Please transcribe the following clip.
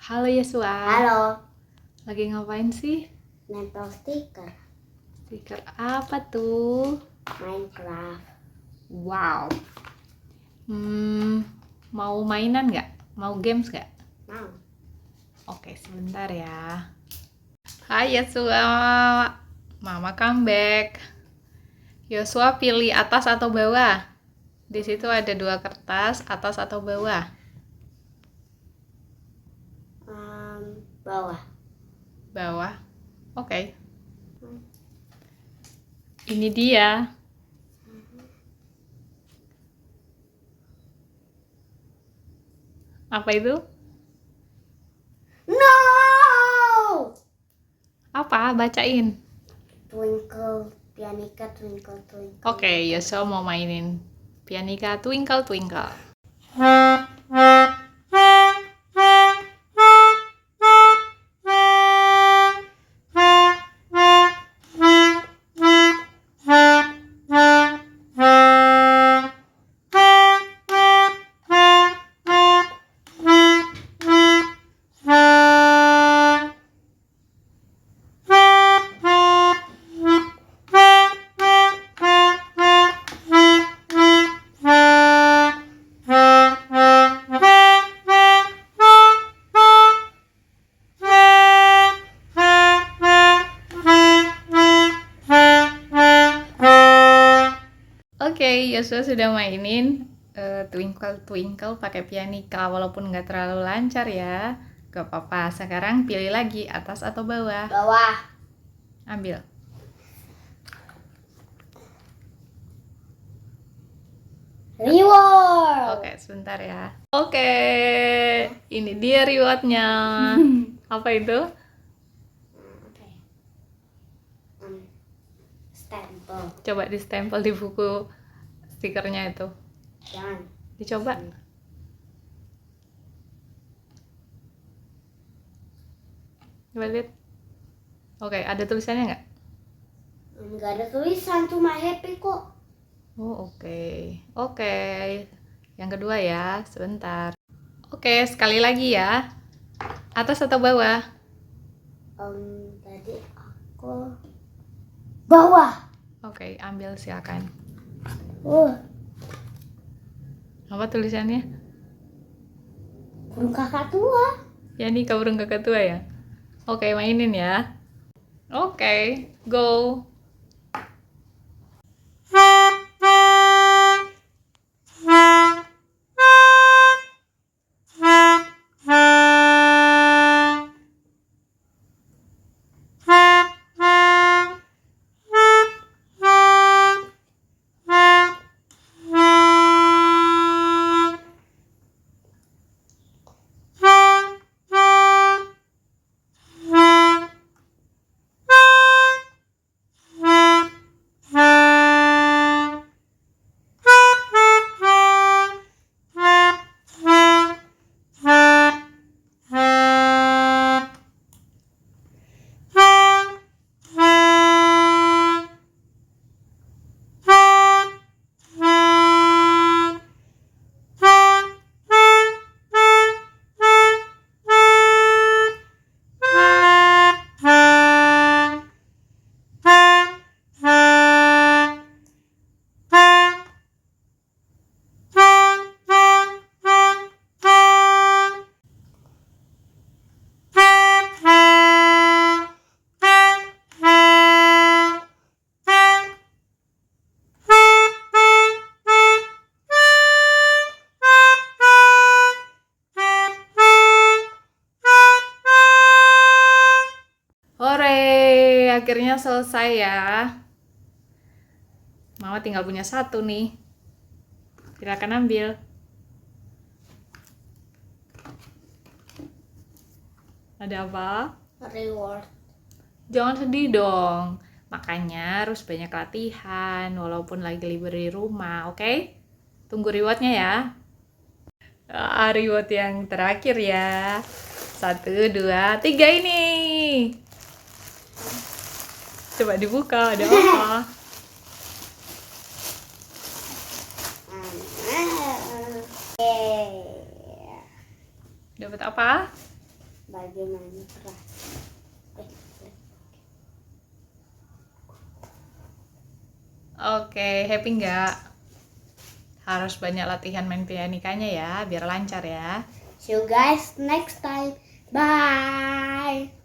Halo Yesua, Halo, lagi ngapain sih? nempel stiker Stiker apa tuh? Minecraft. Wow. Mau mainan nggak? Mau games nggak? Mau. Oke, sebentar ya. Hai Yesua, Mama comeback. Yosua pilih atas atau bawah? Di situ ada 2 kertas, atas atau bawah? Bawah. Bawah. Oke. Ini dia. Apa itu? No! Apa? Bacain. Twinkle, pianika, twinkle, twinkle. Oke, Yosua mau mainin pianika Twinkle Twinkle. Oke, Yosua sudah mainin Twinkle Twinkle pakai pianika, walaupun nggak terlalu lancar ya. Gak apa-apa, sekarang pilih lagi atas atau bawah. Bawah. Ambil. Reward. Oke, sebentar ya. Oke, ini dia rewardnya. Apa itu? Oke. Stempel. Coba di stempel di buku stikernya itu. Jangan. Dicoba. Coba lihat. Oke, ada tulisannya nggak? Enggak ada tulisan, cuma happy kok. Oh, oke. Oke. Yang kedua ya, sebentar. Oke, sekali lagi ya. Atas atau bawah? Tadi aku bawah. Oke, ambil silakan. Uh, Apa tulisannya? burung kakak tua. Ya, ini burung kakak tua ya. Oke, mainin ya. Oke, go. Hore, akhirnya selesai ya. Mama tinggal punya 1 nih. Silakan ambil. Ada apa? Reward. Jangan sedih dong. Makanya harus banyak latihan walaupun lagi libur di rumah, oke? Tunggu rewardnya ya. Reward yang terakhir ya. 1, 2, 3 ini. Coba dibuka, ada apa? Dapat apa? bagaimana keras. Oke, happy nggak? Harus banyak latihan main pianikanya ya, biar lancar ya. See you guys next time. Bye.